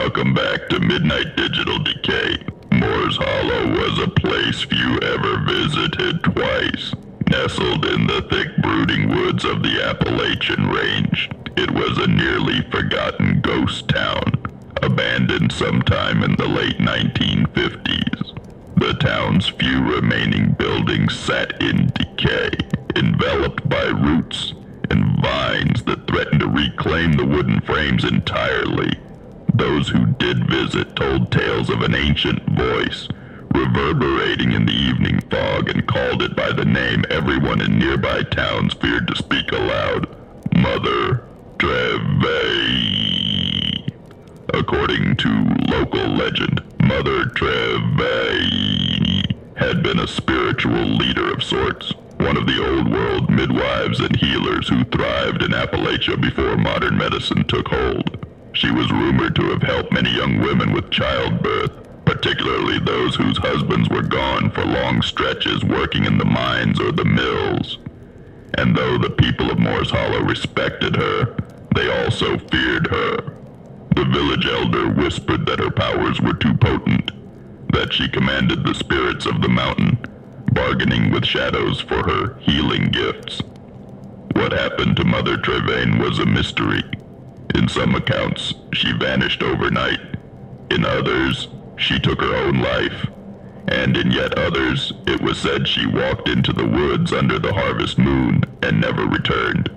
Welcome back to Midnight Digital Decay. Morshollow was a place few ever visited twice. Nestled in the thick brooding woods of the Appalachian Range, it was a nearly forgotten ghost town, abandoned sometime in the late 1950s. The town's few remaining buildings sat in decay, enveloped by roots and vines that threatened to reclaim the wooden frames entirely. Those who did visit told tales of an ancient voice, reverberating in the evening fog, and called it by the name everyone in nearby towns feared to speak aloud: Mother Trévaine. According to local legend, Mother Trévaine had been a spiritual leader of sorts, one of the old world midwives and healers who thrived in Appalachia before modern medicine took hold. She was rumored to have helped many young women with childbirth, particularly those whose husbands were gone for long stretches working in the mines or the mills. And though the people of Morshollow respected her, they also feared her. The village elder whispered that her powers were too potent, that she commanded the spirits of the mountain, bargaining with shadows for her healing gifts. What happened to Mother Trévaine was a mystery. In some accounts, she vanished overnight. In others, she took her own life. And in yet others, it was said she walked into the woods under the harvest moon and never returned.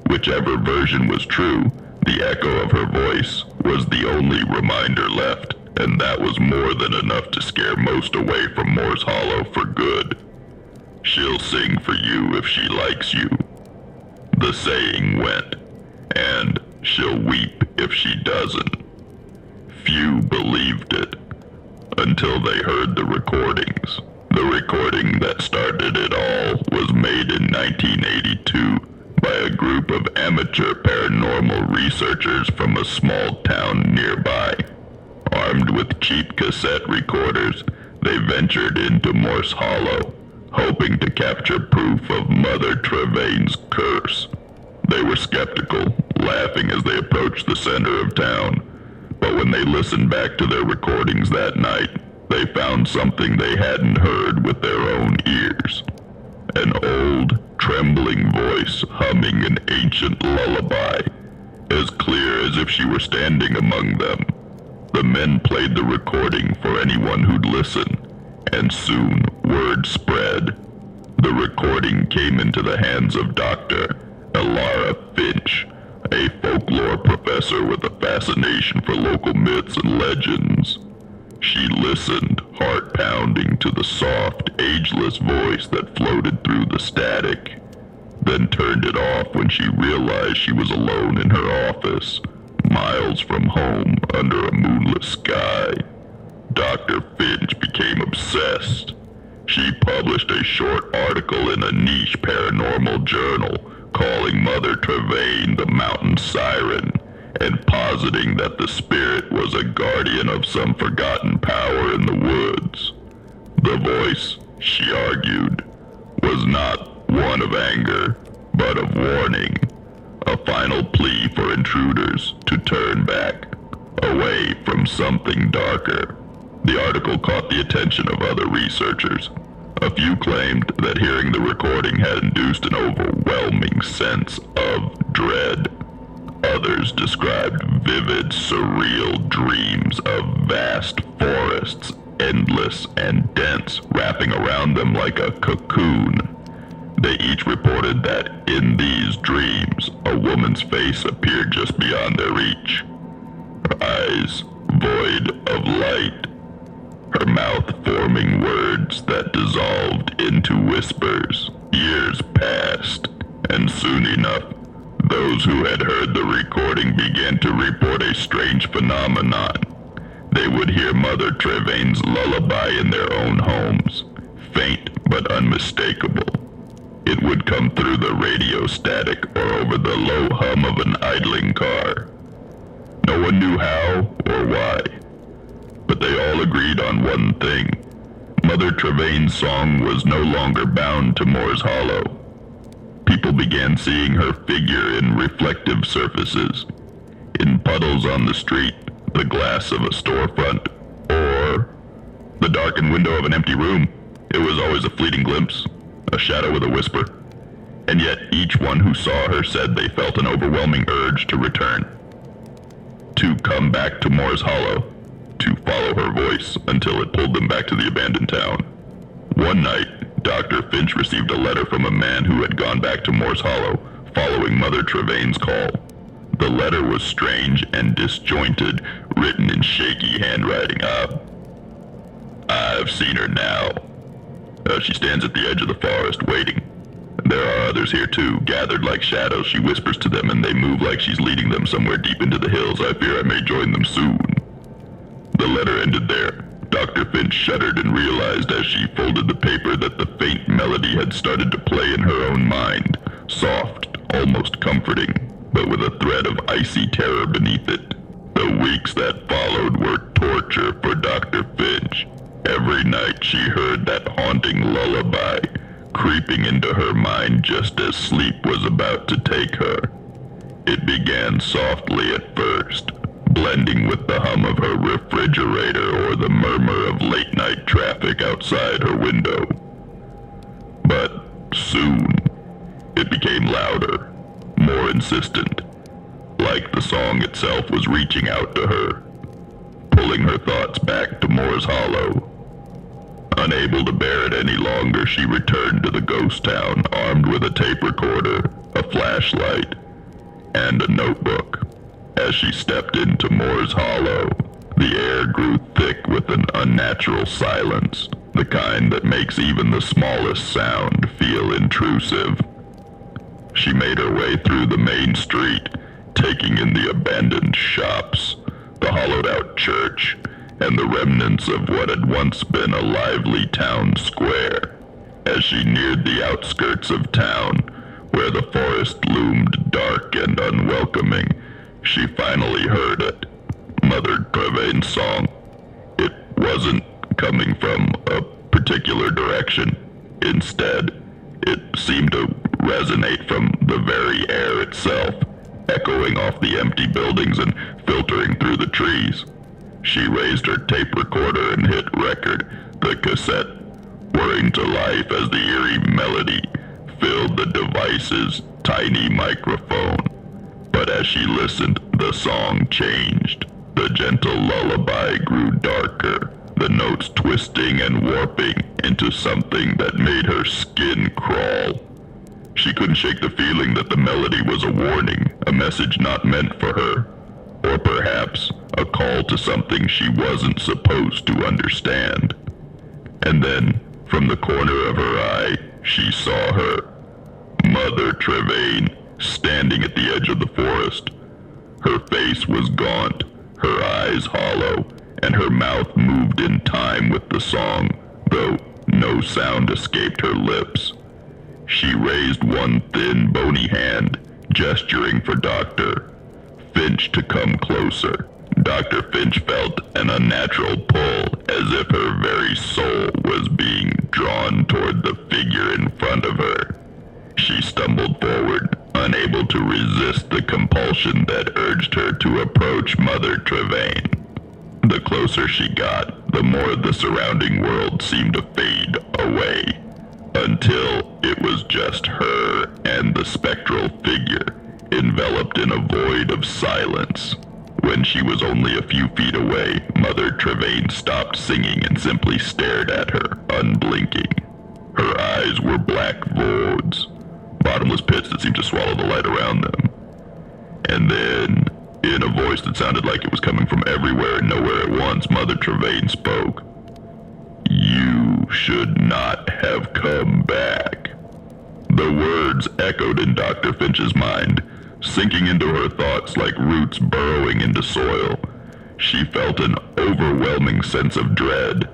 Whichever version was true, the echo of her voice was the only reminder left, and that was more than enough to scare most away from Morshollow for good. She'll sing for you if she likes you, the saying went, and she'll weep if she doesn't. Few believed it, until they heard the recordings. The recording that started it all was made in 1982 by a group of amateur paranormal researchers from a small town nearby. Armed with cheap cassette recorders, they ventured into Morshollow, hoping to capture proof of Mother Trévaine's curse. They were skeptical, laughing as they approached the center of town, but when they listened back to their recordings that night, they found something they hadn't heard with their own ears. An old, trembling voice humming an ancient lullaby, as clear as if she were standing among them. The men played the recording for anyone who'd listen, and soon word spread. The recording came into the hands of Dr. Elara Finch, a folklore professor with a fascination for local myths and legends. She listened, heart pounding, to the soft, ageless voice that floated through the static, then turned it off when she realized she was alone in her office, miles from home under a moonless sky. Dr. Finch became obsessed. She published a short article in a niche paranormal journal calling Mother Trévaine the mountain siren, and positing that the spirit was a guardian of some forgotten power in the woods. The voice, she argued, was not one of anger, but of warning, a final plea for intruders to turn back, away from something darker. The article caught the attention of other researchers. A few claimed that hearing the recording had induced an overwhelming sense of dread. Others described vivid, surreal dreams of vast forests, endless and dense, wrapping around them like a cocoon. They each reported that in these dreams, a woman's face appeared just beyond their reach. Her eyes void of light, her mouth forming words that dissolved into whispers. Years passed, and soon enough, those who had heard the recording began to report a strange phenomenon. They would hear Mother Trévaine's lullaby in their own homes, faint but unmistakable. It would come through the radio static or over the low hum of an idling car. No one knew how or why, but they all agreed on one thing. Mother Trévaine's song was no longer bound to Morshollow. People began seeing her figure in reflective surfaces, in puddles on the street, the glass of a storefront, or the darkened window of an empty room. It was always a fleeting glimpse, a shadow with a whisper. And yet each one who saw her said they felt an overwhelming urge to return. To come back to Morshollow, to follow her voice until it pulled them back to the abandoned town. One night, Dr. Finch received a letter from a man who had gone back to Morshollow following Mother Trévaine's call. The letter was strange and disjointed, written in shaky handwriting. I've seen her now. She stands at the edge of the forest, waiting. There are others here too, gathered like shadows. She whispers to them and they move like she's leading them somewhere deep into the hills. I fear I may join them soon. The letter ended there. Dr. Finch shuddered and realized as she folded the paper that the faint melody had started to play in her own mind. Soft, almost comforting, but with a thread of icy terror beneath it. The weeks that followed were torture for Dr. Finch. Every night she heard that haunting lullaby, creeping into her mind just as sleep was about to take her. It began softly at first, blending with the hum of her refrigerator or the murmur of late-night traffic outside her window. But soon, it became louder, more insistent, like the song itself was reaching out to her, pulling her thoughts back to Morshollow. Unable to bear it any longer, she returned to the ghost town, armed with a tape recorder, a flashlight, and a notebook. As she stepped into Morshollow, the air grew thick with an unnatural silence, the kind that makes even the smallest sound feel intrusive. She made her way through the main street, taking in the abandoned shops, the hollowed-out church, and the remnants of what had once been a lively town square. As she neared the outskirts of town, where the forest loomed dark and unwelcoming, she finally heard it. Mother Trévaine's song. It wasn't coming from a particular direction. Instead, it seemed to resonate from the very air itself, echoing off the empty buildings and filtering through the trees. She raised her tape recorder and hit record, the cassette whirring to life as the eerie melody filled the device's tiny microphone. But as she listened, the song changed. The gentle lullaby grew darker, the notes twisting and warping into something that made her skin crawl. She couldn't shake the feeling that the melody was a warning, a message not meant for her, or perhaps a call to something she wasn't supposed to understand. And then, from the corner of her eye, she saw her, Mother Trévaine, standing at the edge of the forest. Her face was gaunt, her eyes hollow, and her mouth moved in time with the song, though no sound escaped her lips. She raised one thin, bony hand, gesturing for Dr. Finch to come closer. Dr. Finch felt an unnatural pull, as if her very soul was being drawn toward the figure in front of her. She stumbled forward, unable to resist the compulsion that urged her to approach Mother Trévaine. The closer she got, the more the surrounding world seemed to fade away, until it was just her and the spectral figure, enveloped in a void of silence. When she was only a few feet away, Mother Trévaine stopped singing and simply stared at her, unblinking. Her eyes were black voids, bottomless pits that seemed to swallow the light around them. And then, in a voice that sounded like it was coming from everywhere and nowhere at once, Mother Trévaine spoke. "You should not have come back." The words echoed in Dr. Finch's mind, sinking into her thoughts like roots burrowing into soil. She felt an overwhelming sense of dread,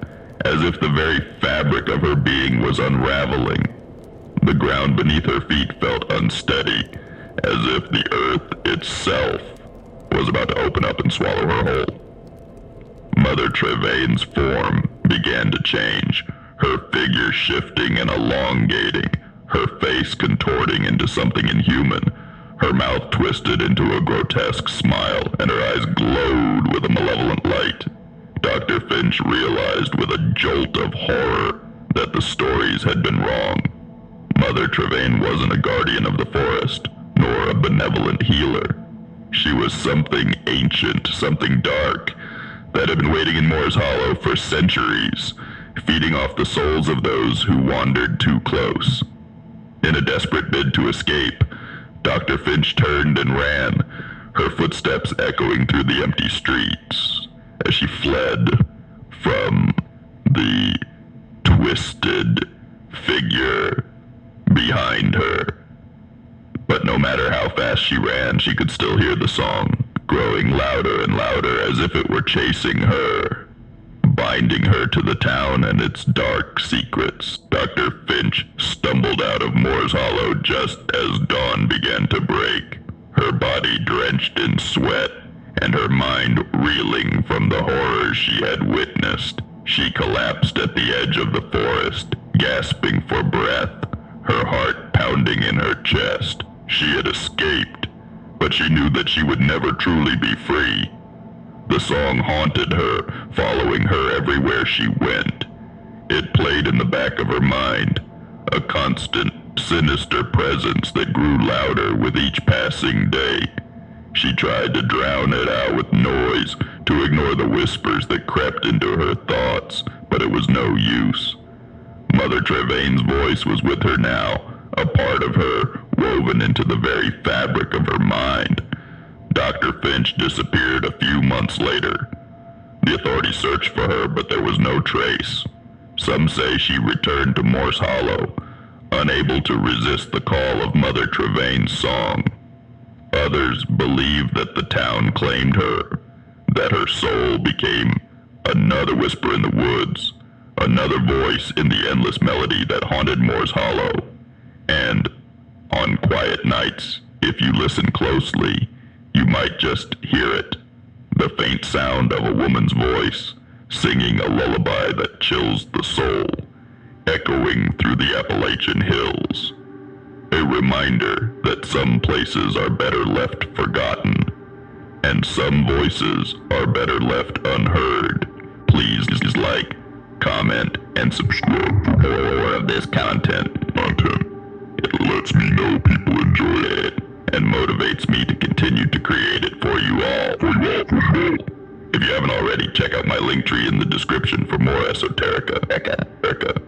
as if the very fabric of her being was unraveling. The ground beneath her feet felt unsteady, as if the earth itself was about to open up and swallow her whole. Mother Trévaine's form began to change, her figure shifting and elongating, her face contorting into something inhuman, Her mouth twisted into a grotesque smile, and her eyes glowed with a malevolent light. Dr. Finch realized with a jolt of horror that the stories had been wrong. Mother Trévaine wasn't a guardian of the forest, nor a benevolent healer. She was something ancient, something dark, that had been waiting in Morshollow for centuries, feeding off the souls of those who wandered too close. In a desperate bid to escape, Dr. Finch turned and ran, her footsteps echoing through the empty streets as she fled from the twisted figure behind her. But no matter how fast she ran, she could still hear the song, growing louder and louder as if it were chasing her, binding her to the town and its dark secrets. Dr. Finch stumbled out of Morshollow just as dawn began to break, her body drenched in sweat and her mind reeling from the horrors she had witnessed. She collapsed at the edge of the forest, gasping for breath, her heart pounding in her chest. She had escaped, but she knew that she would never truly be free. The song haunted her, following her everywhere she went. It played in the back of her mind, a constant, sinister presence that grew louder with each passing day. She tried to drown it out with noise, to ignore the whispers that crept into her thoughts, but it was no use. Mother Trévaine's voice was with her now, a part of her, woven into the very fabric of her mind. Dr. Finch disappeared a few months later. The authorities searched for her, but there was no trace. Some say she returned to Morshollow, unable to resist the call of Mother Trévaine's song. Others believe that the town claimed her, that her soul became another whisper in the woods, another voice in the endless melody that haunted Morshollow. And on quiet nights, if you listen closely, you might just hear it, the faint sound of a woman's voice, singing a lullaby that chills the soul, echoing through the Appalachian hills. A reminder that some places are better left forgotten, and some voices are better left unheard. Please like, comment, and subscribe for more of this content. It lets me know people enjoy it, and motivates me to continue to create it for you all. If you haven't already, check out my link tree in the description for more esoterica.